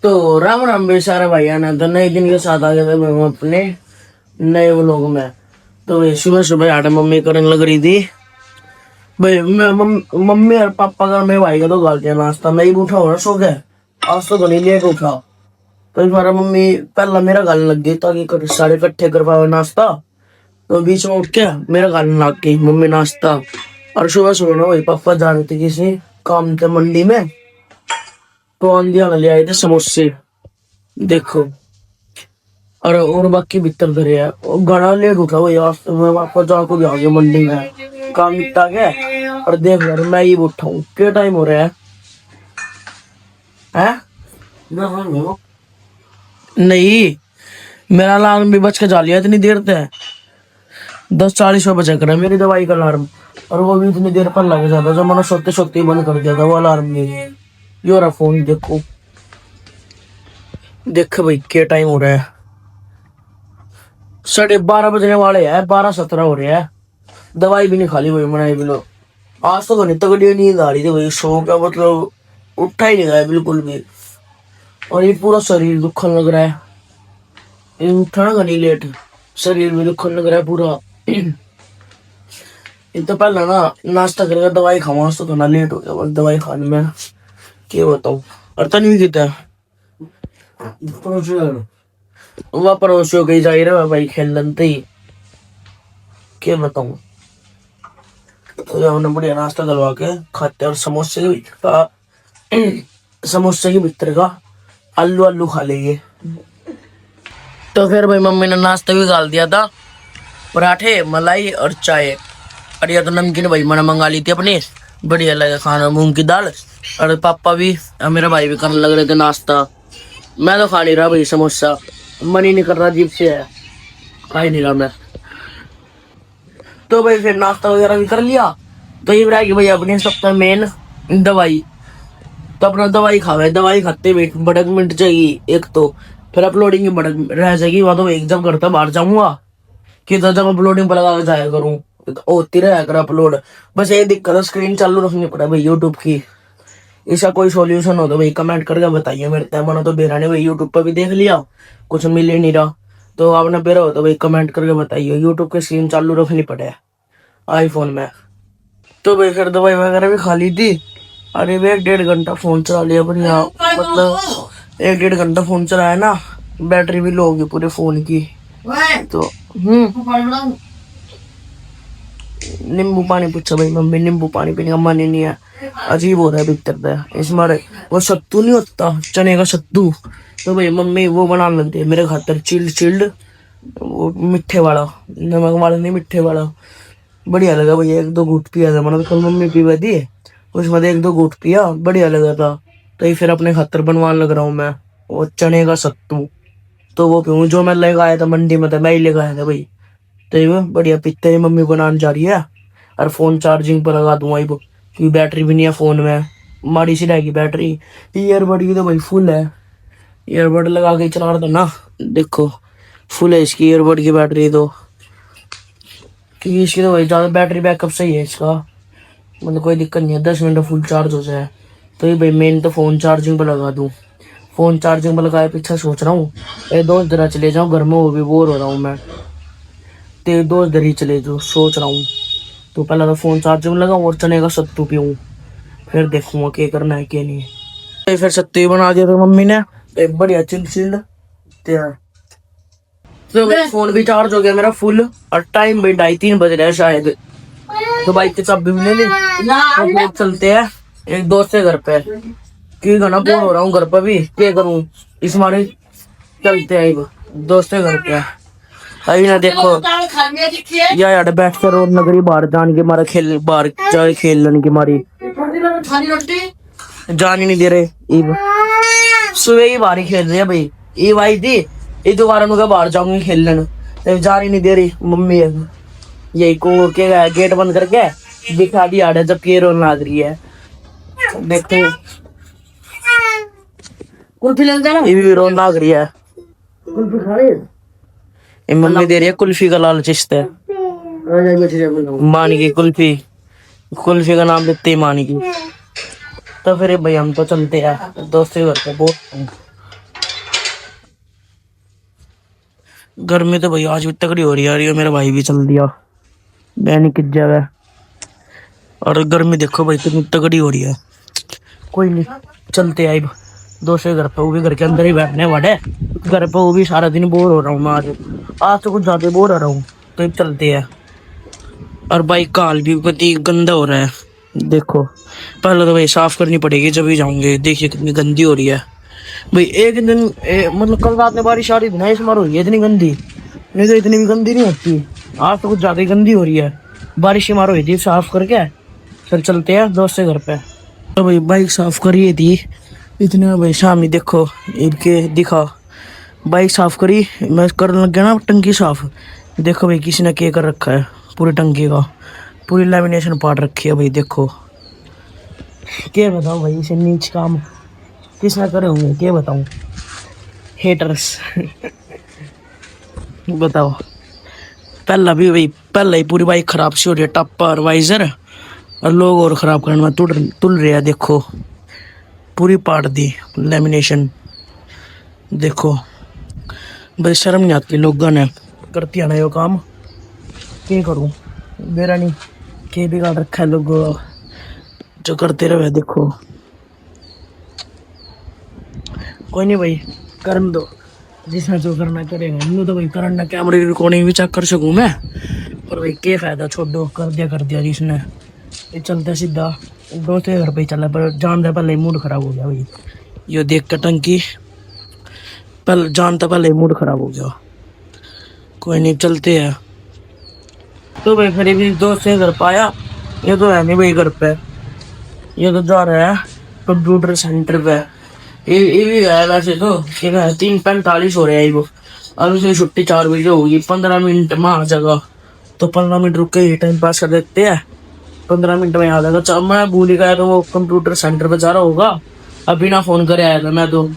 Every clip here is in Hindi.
तो राम राम बेचारा भैया ना तो नए दिन के साथ आ गए थे मैं अपने नए व्लॉग में। तो भाई सुबह सुबह आटे मम्मी करने लग रही थी भाई। मम्मी और पापा का मेरे भाई का तो गाल दिया नाश्ता। मैं ही उठा हो रहा सो गया। आज तो नहीं लेट उठा। तो इस बार मम्मी पहला मेरा गाल लग गई ताकि सारे इकट्ठे कर पाओ नाश्ता। तो बीच में उठ के मेरा गाल लग गई मम्मी नाश्ता। और सुबह सुबह ना वही पापा जा रहे थे किसी काम थे मंडी में। तो आंधिया ले आए थे समोसे देखो। और बाकी भीतर धरे है और घना लेट उठा हुआ यार। मैं वापस जाकर भी आ गया मंडी में काम निपटा गया। और देख यार मैं ही उठा हूँ क्या टाइम हो रहा है हैं? नहीं मेरा अलार्म भी बज के जा लिया इतनी देर तक 10:40 बजे कर मेरी दवाई का अलार्म। और वो भी इतनी देर पर लग जाता जब मैंने सोते सोते ही बंद कर दिया था वो अलार्म भी। ये रहा फोन देखो। देख भाई क्या टाइम हो रहा है 12:30 बजने वाले हैं 12:17 हो रहे हैं। दवाई भी नहीं खाली भाई मैंने बिलो। आज तो नहीं तगड़ी नींद आ रही थी भाई। सो का मतलब उठा ही नहीं गया बिल्कुल भी। और ये पूरा शरीर दुखन लग रहा है। ये उठा ना नहीं लेट शरीर में दुखन लग रहा है पूरा। ये तो पहले ना नाश्ता करके दवाई खावा तो ना लेट हो गया बस दवाई खाने में क्या बताऊं। और तनवी कितना वह पड़ोसियों के जा रहा है भाई खेलन ही क्या बताऊं। तो हमने बढ़िया नाश्ता करवा के खाते और समोसे के भीतर का आलू आलू खा लेंगे। तो फिर भाई मम्मी ने नाश्ता भी डाल दिया था पराठे मलाई और चाय। और या तो नमकीन भाई मैंने मंगा ली थी अपनी बढ़िया लगा खाना मूंग की दाल। और पापा भी और मेरा भाई भी करने लग रहे थे नाश्ता। मैं तो खा नहीं रहा भाई समोसा मन ही नहीं कर रहा जीप से है खा ही नहीं रहा मैं। तो भाई फिर नाश्ता वगैरह भी कर लिया। तो ये रहा कि भाई अपने सबसे मेन दवाई। तो अपना दवाई खावे दवाई खाते हुए बड़क मिनट जाएगी एक तो फिर अपलोडिंग की बड़क रह जाएगी। वहां तो एक जब घर तक बाहर जाऊंगा कि जब अपलोडिंग पर लगा जाया करूँ होती रहा कर अपलोड। बस ये दिक्कत है स्क्रीन चालू रखनी पड़ा भाई यूट्यूब की। इसका कोई सॉल्यूशन हो तो भाई कमेंट करके बताइए। मेरे तय मना तो बेरा नहीं भाई यूट्यूब पर भी देख लिया कुछ मिल ही नहीं रहा। तो आपने बेरा हो तो भाई कमेंट करके बताइए यूट्यूब की स्क्रीन चालू रखनी पड़े आईफोन में। तो भाई फिर दवाई वगैरह भी खा ली थी। अरे भाई 1.5 घंटा फोन चला लिया बढ़िया मतलब 1-1.5 घंटा फोन चलाया ना बैटरी भी लो होगी पूरे फोन की। तो नींबू पानी पूछा भाई मम्मी नींबू पानी पीने का मन ही नहीं है। अजीब हो रहा है भीतर इस मारे वो सत्तू नहीं होता चने का सत्तू। तो भाई मम्मी वो बना लेती है मेरे खातर चिल्ड वो मिठे वाला नमक वाला नहीं मिठे वाला। बढ़िया लगा भैया 1-2 घूट पिया था मैंने तो कल मम्मी पीवा दी उसमें 1-2 घूट पिया बढ़िया लगा था। तो ये फिर अपने खातर बनवाने लग रहा हूँ मैं वो चने का सत्तू। तो वो पीऊँ जो मैं लेकर आया था मंडी में था मैं ही लेकर आया था भाई। तो ये बढ़िया पीते ही मम्मी बनाने जा रही है। और फोन चार्जिंग पर लगा दूंगा क्योंकि बैटरी भी नहीं है फोन में माड़ी सी रहेगी बैटरी। ईयरबड की तो भाई फुल है ईयरबड लगा के चला रहा था ना देखो फुल है इसकी ईयरबड की बैटरी। तो क्योंकि इसकी तो भाई ज़्यादा बैटरी बैकअप सही है इसका मतलब कोई दिक्कत नहीं है 10 मिनट फुल चार्ज हो जाए। तो ये भाई मेन तो फोन चार्जिंग पर लगा दूँ। फोन चार्जिंग पर लगाए पीछे सोच रहा हूँ ये दोस्त जरा चले जाऊँ घर में वो भी बोर हो रहा हूँ मैं। ते दोस्त इधर ही चले जो सोच रहा हूँ। तो पहले तो फोन चार्जिंग में लगाऊँ और चने का सत्तू पीऊँ फिर देखूंगा क्या करना है क्या नहीं। तो फिर सत्तू ही बना दिया था मम्मी ने एक बढ़िया चिल्ड तैयार। तो फोन भी चार्ज हो गया मेरा फुल और टाइम भी 2:30-3 बज रहा है शायद। तो बाइक के चाबी भी ले ली तो चलते हैं एक दोस्त के घर पे क्योंकि घना बोर हो रहा हूँ घर पर भी क्या करूँ इस मारे चलते हैं दोस्त के घर पे। अभी ना देखो यार बैठ कर और नगरी बाहर जान के मारा खेल बाहर जाए खेलने की मारी जान ही नहीं दे रहे। सुबह ही बाहर ही खेल रहे हैं भाई ये भाई थी ये दोबारा नुका बाहर जाऊंगी खेलने तो जान ही नहीं दे रही मम्मी यही को के गेट बंद करके दिखा दिया जब ये रोने लग रही है देखते ये भी रोने लग रही है। मम्मी दे रही है कुल्फी का लाल चिश्ता मानी की कुल्फी का नाम देते ही मानी की। तो फिर भाई हम तो चलते हैं दोस्तों घर पे बहुत गर्मी तो भाई आज भी तगड़ी हो रही है यार, ये मेरा भाई भी चल दिया, मैं नहीं किस जगह। और गर्मी देखो भाई कितनी तगड़ी हो रही है। कोई नहीं, चलते आए दोस्तों के घर पे, वो भी घर के अंदर ही बैठने वाले। घर पे वो भी सारा दिन बोर हो रहा हूँ मैं आज। आज तो कुछ ज्यादा बोर हो रहा हूँ, तो अब चलते हैं। और बाइक का हाल भी पति गंदा हो रहा है, देखो। पहले तो भाई साफ करनी पड़ेगी जब भी जाऊंगे। देखिए कितनी गंदी हो रही है भाई। एक दिन मतलब कल रात में बारिश आ रही थी ना, इस बार हो रही है इतनी गंदी, नहीं तो इतनी भी गंदी नहीं होती। आज तो कुछ ज्यादा ही गंदी हो रही है। बारिश ही मार हुई थी, साफ करके फिर चलते हैं दोस्त के घर पे। तो भाई बाइक साफ करी थी इतने भाई, शाम ही देखो इनके दिखा। बाइक साफ करी, मैं करने लग गया ना टंकी साफ। देखो भाई किसी ने क्या कर रखा है, पूरी टंकी का पूरी लेमिनेशन पाट रखी है भाई। देखो क्या बताऊं भाई, इसे नीच काम किसने करे होंगे, क्या बताऊं। हेटर्स बताओ। पहला भी भाई, पहला ही पूरी बाइक खराब सी हो रही है, टप्पर वाइजर और लोग और खराब करने में तुल रहे हैं। देखो पूरी पाट दी लेमिनेशन। देखो बस शर्म नहीं आती लोगों ने, करती है ना ये काम। क्या करूं, मेरा नहीं के बिगाड़ रखा है लोगों जो करते रहे। देखो कोई नहीं भाई, करम दो, जिसने जो करना करेगा। यूँ तो भाई करना कैमरे की रिकॉर्डिंग भी चेक कर सकूं मैं, पर भाई क्या फायदा, छोड़ो, कर दिया जिसने। ये चलते सीधा दोस्त के घर पे ही चला, पर जानते पहले ही मूड खराब हो गया भाई। ये देख कर टंकी पहले जानता, पहले ही मूड खराब हो गया। कोई नहीं चलते हैं। तो भाई फिर भी दोस्त के घर पाया, ये तो है नहीं भाई घर पे, ये तो जा रहा है कंप्यूटर सेंटर पे। ये भी है वैसे तो, ये है 3:45 हो रहा है वो। अब उसे छुट्टी 4 बजे होगी, 15 मिनट में आ जाएगा। तो 15 मिनट रुक के टाइम पास कर देते हैं, 15 मिनट में आ जाएगा। जब मैं भूल ही गया तो वो कंप्यूटर सेंटर पे जा रहा होगा। अभी ना फोन करे आया था, मैं तो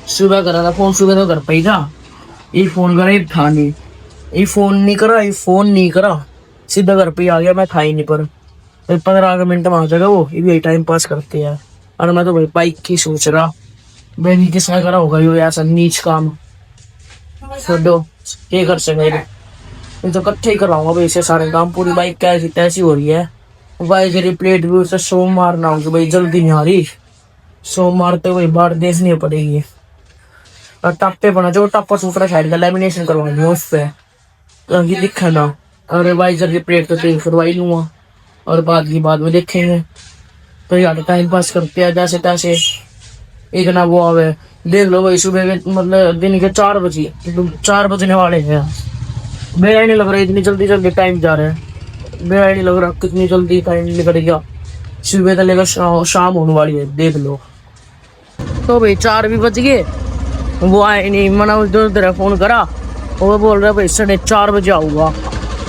सुबह करा था फोन, सुबह तो घर पे ही था। ये फोन करा ही था नहीं, ये फोन नहीं करा, सीधा घर पे ही आ गया। मैं था ही नहीं, पर 15 मिनट में आ जाएगा वो। ये भी यही टाइम पास करते हैं। और मैं तो भाई बाइक की सोच रहा, बेबी किसने करा होगा ये ऐसा नीच काम। छोड़ो, क्या कर सके, मैं तो इकट्ठे ही कराऊंगा भाई इसे सारे काम। पूरी बाइक कैसी तैसी हो रही है। बाइक की प्लेट भी उसे शो मारना होगी भाई, जल्दी नहीं आ रही। शो मारते हुए बाहर देखनी पड़ेगी। और टप्पे बना जो टप्पा सूट रहा साइड का, लेमिनेशन करवानी है उस पे, ताकि दिखे ना। और वाइजर की प्लेट तो चेंज करवाई लूंगा, और बाद में देखेंगे। तो यार टाइम पास करते हैं जैसे तैसे। इतना वो आवे, देख लो भाई सुबह के मतलब दिन के 4 बजे, 4 बजने वाले हैं। मेरा ही नहीं लग रहा इतनी जल्दी जल्दी टाइम जा रहा है। मेरा ही नहीं लग रहा कितनी जल्दी टाइम निकल गया। सुबह तो लेकर शाम होने वाली है, देख लो। तो भाई 4 भी बज गए, वो आए नहीं। मना उधर फोन करा, वो बोल रहा भाई 4:30 बजे आऊंगा।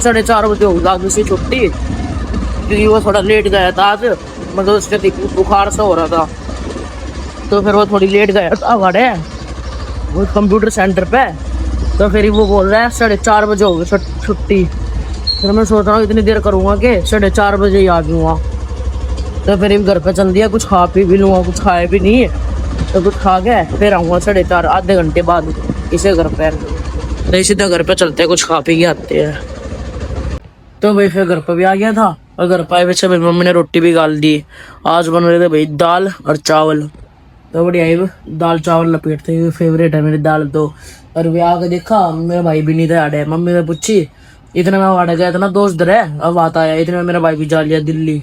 4:30 बजे होगा आज उसकी छुट्टी, क्योंकि वो थोड़ा लेट गया था आज, मतलब उसके बुखार सा हो रहा था। तो फिर वो थोड़ी लेट गया था वाड़े वो कंप्यूटर सेंटर पे। तो फिर वो बोल रहा है 4:30 बजे होगी छुट्टी। फिर मैं सोच रहा हूँ इतनी देर करूँगा कि 4:30 बजे ही आ जाऊँगा। तो फिर घर पे चल दिया, कुछ खा पी भी लूँगा, कुछ खाए भी नहीं है। तो कुछ खा के फिर आऊँगा 4:30, आधे घंटे बाद इसे घर पे। तो सीधा घर पे चलते हैं, कुछ खा पी के आते हैं। तो भाई फिर घर पे भी आ गया था, और घर पे आए वैसे मेरी मम्मी ने रोटी भी गाल दी। आज बन रहे थे भाई दाल और चावल। तो बढ़िया ही दाल चावल लपेटते हुए, फेवरेट है मेरी दाल तो। और वे आके देखा मेरा भाई भी नहीं था आड़े। मम्मी ने पूछी, इतने में आड़ गया था ना दोस्त है, अब आता है। इतने में मेरा भाई भी जा लिया दिल्ली।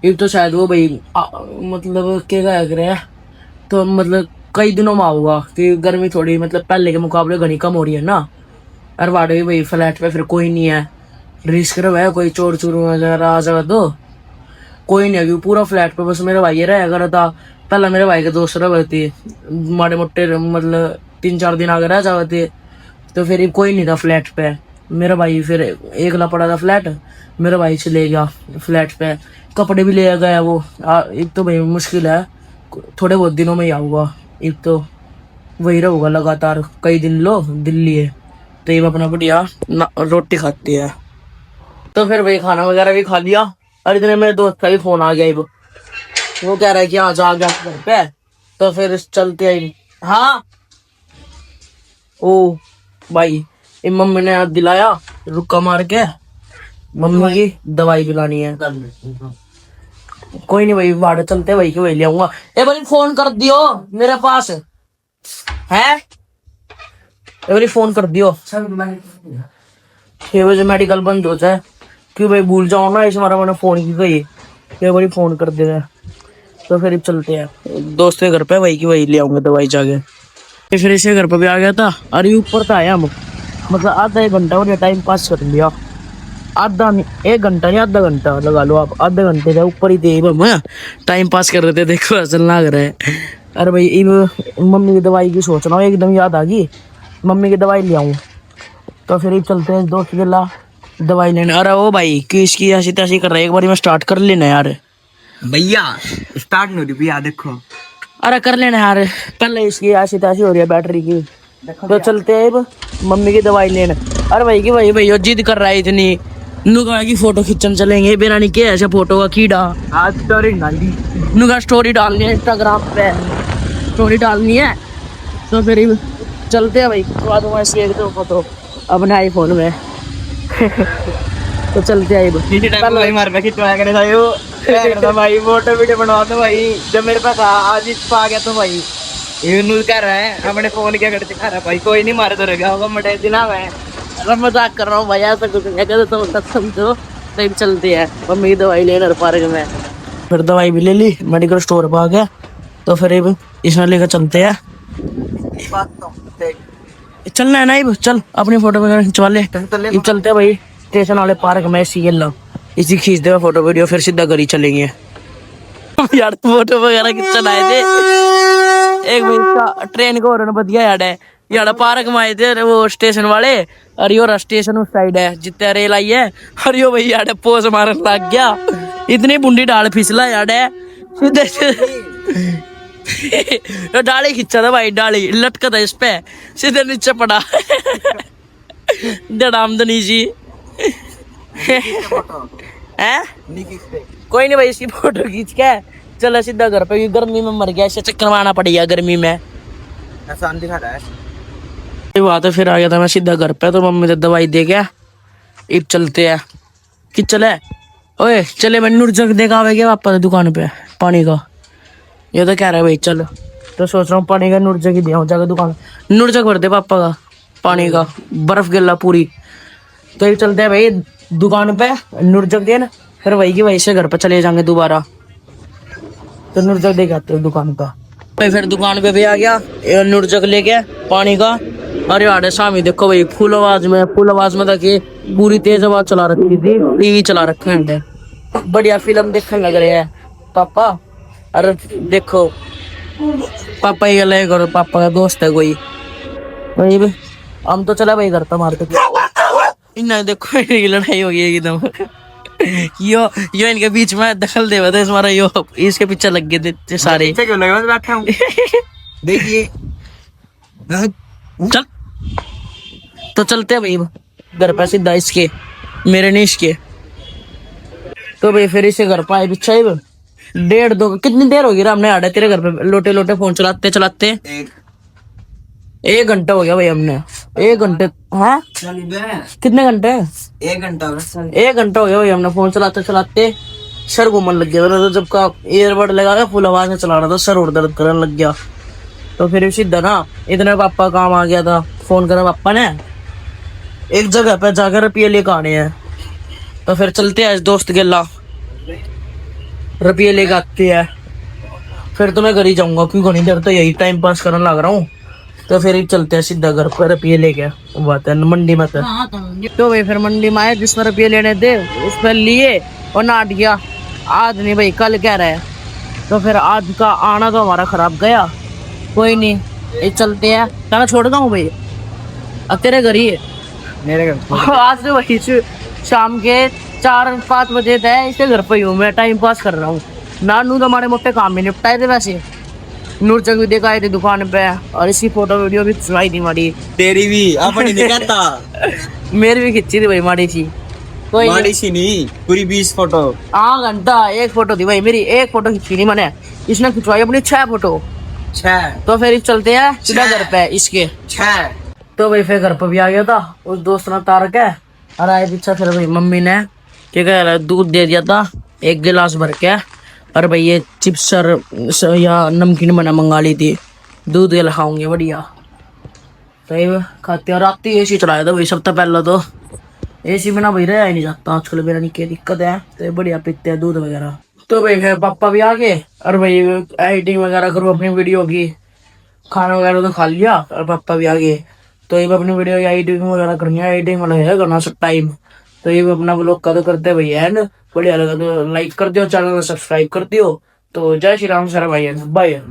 एक तो शायद वो भाई मतलब क्या गया करे, तो मतलब कई दिनों में आऊंगा, कि गर्मी थोड़ी मतलब पहले के मुकाबले घनी कम हो रही है ना। और वाड़े भी भाई फ्लैट पे फिर कोई नहीं है, रिस्क रहा, कोई चोर चोर वगैरह आ जाएगा तो कोई नहीं है। पूरा फ्लैट पे बस मेरा भाई रहा कर था। पहला मेरे भाई के दोस्त रहे थे, माड़े मोटे मतलब 3-4 दिन आगे रह जाते थे। तो फिर कोई नहीं था फ्लैट पे। मेरा भाई फिर एकला पड़ा था फ्लैट, मेरा भाई चले गया फ्लैट पे। कपड़े भी ले गया वो। एक तो भाई मुश्किल है, थोड़े बहुत दिनों में ही आऊँगा। एक तो वही रहूँगा लगातार कई दिन लो दिल्ली है। तो ये अपना बढ़िया रोटी खाती है। तो फिर भाई खाना वगैरह भी खा लिया। और इतने मेरे दोस्त का भी फोन आ गया, वो कह रहा है कि आज आ गया घर पे। तो फिर चलते हैं। हाँ ओ भाई ये मम्मी ने हाथ दिलाया, रुक्का मार के मम्मी की दवाई पिलानी है। कोई नहीं भाई, बाड़े चलते भाई के वही ले आऊंगा। ए भाई फोन कर दियो मेरे पास है, ए भाई फोन कर दियो। 6 बजे मेडिकल बंद हो जाए, क्यों भाई भूल जाओ ना, इस बार मैंने फोन की गई, ए भाई फोन कर दे। तो फिर चलते हैं दोस्त के घर पे, वही की वही ले आऊंगा दवाई जाके। फिर इसे घर पे भी आ गया था, अरे ऊपर तो आया हम, मतलब आधा 1 घंटा और टाइम पास कर लिया। आधा नहीं, 1 घंटा नहीं, आधा घंटा लगा लो आप, आधे घंटे से ऊपर ही थे हम टाइम पास कर रहे थे। देखो असल लग रहा है। अरे भाई मम्मी की दवाई की सोच रहा हूँ, एकदम याद आ गई मम्मी की दवाई ले आऊँ। तो फिर चलते हैं दोस्त के ला दवाई लेने। अरे ओ भाई किसकी ऐसी तैसी कर रहा है, एक बार मैं स्टार्ट कर लेना यार। भैया स्टार्ट नहीं हो रही भैया, देखो। अरे कर लेना यार, पहले इसकी ऐसी तैसी हो रही है बैटरी की। तो चलते हैं अब मम्मी की दवाई लेने। अरे भाई की भाई भैया जिद कर रहा है इतनी, नुका की फोटो खींचन चलेंगे, बेरानी के ऐसे फोटो का कीड़ा। आज स्टोरी डाली, नुका स्टोरी डालनी है इंस्टाग्राम पे, स्टोरी डालनी है। तो फिर चलते हैं भाई, एक दो फोटो अपने आईफोन में। तो चलते हैं भाई मार पे खिंचवाया करे था यो करता भाई, फोटो वीडियो बनवा दो भाई। जब मेरे पास आज ही पा गया तो भाई ये न्यूज कर रहा है, अपने फोन क्या करते खा रहा भाई, कोई नहीं मारे तो रहेगा होगा मटे दिन में। अरे मजाक कर रहा हूँ भाई, ऐसा कुछ नहीं कहते तो समझो। तो चलते हैं मम्मी की दवाई लेने पार्क में। फिर दवाई भी ले ली, मेडिकल स्टोर पर आ गया। तो फिर इसमें लेकर चलते हैं, चलना है ना इब, चल अपनी फोटो वगैरह खिंचवा ले। चलते हैं भाई स्टेशन वाले पार्क में, इसी खींच दे फोटो वीडियो, फिर सीधा घर ही चलेंगे। यार फोटो वगैरह खिंचन आए थे एक भाई इसका ट्रेन को और बढ़िया याद है, यार पार्क में आए थे वो स्टेशन वाले। और यो स्टेशन उस साइड है जितने रेल आई है। और यो भाई यार पोज मारने लग गया, इतनी बुंडी डाल फिसला यार है सीधे डाली खींचा था भाई, डाली लटका था इस पे, सीधे नीचे पड़ा दड़ामदनी जी है। कोई नहीं भाई, इसकी फोटो खींच के चलो सीधा घर पे, गर्मी में मर गया, इसे चक्कर मारना पड़ेगा गर्मी में, आसान दिखा रहा है। ये बात है। फिर आ गया था मैं सीधा घर पे, तो मम्मी ने दवाई दे गया। अब चलते हैं कि चले, ओए चले मैं नूरजग देखा आवेगा पापा दुकान पे पानी का, ये तो कह रहा है भाई चल। तो सोच रहा हूँ पानी का नूरजग ही दिया जाकर दुकान, नूरजग भर दे पापा का पानी का, बर्फ गिल्ला पूरी। तो ये चलते हैं भाई दुकान पे नूरजग देना, फिर वही की वही से घर पे चले जाएंगे दोबारा। तो नूरजग दे के आते हैं दुकान का। भाई फिर दुकान पे भी आ गया नूरजग लेके पानी का। अरे यार सामी देखो भाई फुल आवाज में था कि पूरी तेज आवाज चला रखी थी, टीवी चला रखे हैं, बढ़िया फिल्म देखने लग रहे हैं पापा। अरे देखो पापा ही अलग और पापा का दोस्त है कोई भाई, हम तो चला भाई घर पे मारते इन देखो लड़ाई हो गई एकदम। यो इनके बीच में दखल दे थे हमारा, यो इसके पीछे लग गए थे सारे। क्यों लगा मैं बैठा हूँ देखिए चल। तो चलते हैं भाई घर पे सीधा इसके, मेरे नहीं इसके। तो भाई फिर इसे घर पे आए पीछे 1.5-2 कितनी देर होगी हमने आड़े तेरे घर पे लोटे लोटे फोन चलाते 1 घंटा हो गया भाई हमने, 1 घंटे हाँ कितने घंटे 1 घंटा 1 घंटा हो गया भाई हमने फोन चलाते चलाते सर घूमने लग गया। तो जब का ईयरबड लगा के फुल आवाज में चला रहा था, सर और दर्द करने लग गया। तो फिर सीधा ना इतने पापा काम आ गया था, फोन करा पापा ने एक जगह पे जाकर रुपये लेकर आने हैं। तो फिर चलते हैं दोस्त के ला रुपये लेकर आते हैं, फिर तो मैं घर ही जाऊंगा क्योंकि नहीं डर तो यही टाइम पास करने लग रहा हूँ। तो फिर चलते हैं सीधा घर पर रुपये लेके, बात है मंडी में। तो भाई फिर मंडी में आए, जिसमें रुपये लेने थे उस पर लिए और नाट गया। आज नहीं भाई कल कह रहा है, तो फिर आज का आना तो हमारा खराब गया। कोई नहीं ये चलते हैं, कहना छोड़ता हूँ भाई अब तेरे घर ही है मेरे घर। आज तो वही शाम के 4-5 बजे थे, इसके घर पे ही हूँ मैं, टाइम पास कर रहा हूँ। नानू तो हमारे मोटे काम में निपटाए थे वैसे, नूरजग भी देखा थे दुकान पे, और इसकी फोटो वीडियो भी खिंचवाई थी माड़ी, तेरी भी अपनी नहीं कहता मेरी भी खिंची थी भाई माड़ी सी, कोई माड़ी सी नहीं पूरी 20 फोटो। घंटा 1 फोटो थी भाई मेरी, 1 फोटो खिंची नहीं मैंने, इसने खिंचवाई अपनी 6 फोटो। 6 तो फिर चलते हैं सीधा घर पे इसके। 6 तो भाई फिर घर पर भी आ गया था उस दोस्त ने तार के। और आए पीछे फिर भाई मम्मी ने क्या कह रहा दूध दे दिया था 1 गिलास भर के। और भाई ये चिप्स और या नमकीन बना मंगा ली थी, दूध के खाऊंगे बढ़िया। तो ये खाते और रात एसी चलाया था भाई सबसे पहले तो। एसी बिना भाई रहा ही नहीं जाता आजकल, मेरा नहीं क्या दिक्कत है। तो ये बढ़िया पीते हैं दूध वगैरह। तो भाई फिर पापा भी आ गए और भाई एडिटिंग वगैरह करो अपनी वीडियो की। खाना वगैरह तो खा लिया और पापा भी आ गए। तो ये भी अपनी वीडियो की एडिटिंग वगैरह करनी है, एडिटिंग वाला है करना सब टाइम। तो ये भी अपना ब्लॉग का तो करते हैं भैया एंड बढ़िया लगा तो लाइक कर दियो, चैनल को सब्सक्राइब कर दियो। तो जय श्री राम सर भाई, बाय।